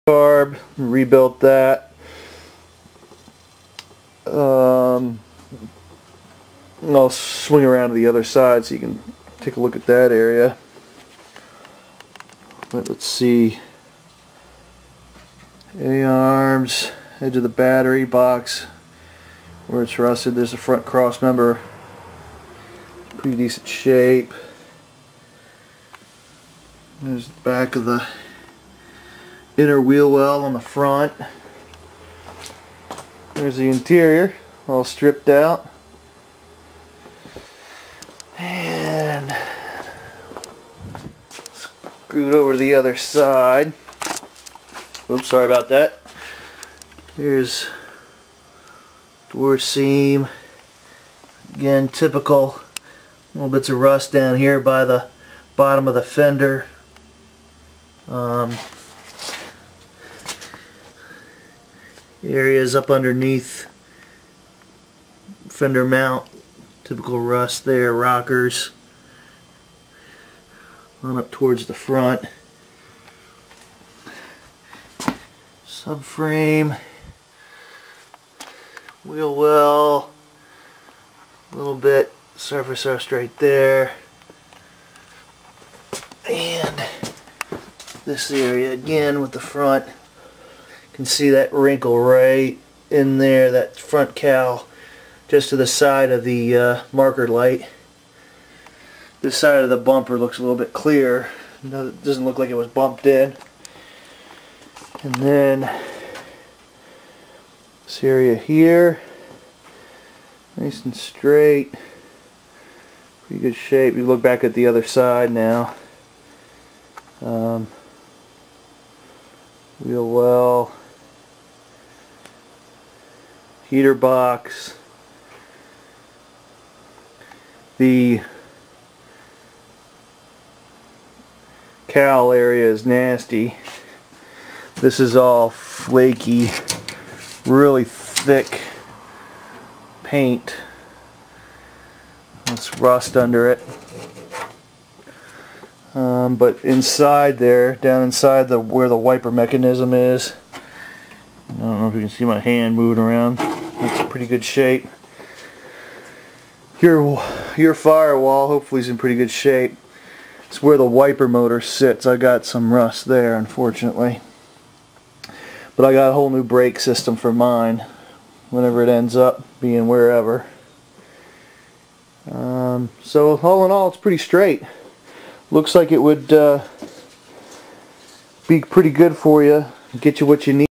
carb, rebuilt that. I'll swing around to the other side so you can take a look at that area. But let's see. A-arms, edge of the battery box where it's rusted. There's a front cross member, pretty decent shape. There's the back of the inner wheel well on the front. There's the interior, all stripped out. And screwed over to the other side. Oops, sorry about that. Here's door seam. Again, typical little bits of rust down here by the bottom of the fender. Areas up underneath fender mount, typical rust there. Rockers on up towards the front. Subframe, wheel well, a little bit surface rust right there, and this area again with the front. You can see that wrinkle right in there, that front cowl just to the side of the marker light. This side of the bumper looks a little bit clear. It doesn't look like it was bumped in. And then this area here, nice and straight, pretty good shape. You look back at the other side now. Wheel well, heater box. The cowl area is nasty. This is all flaky, really thick paint. There's rust under it. But inside there, down inside where the wiper mechanism is, I don't know if you can see my hand moving around. It's in pretty good shape. Your firewall hopefully is in pretty good shape. It's where the wiper motor sits. I got some rust there, unfortunately. But I got a whole new brake system for mine whenever it ends up being wherever. So all in all, it's pretty straight. Looks like it would be pretty good for you, get you what you need.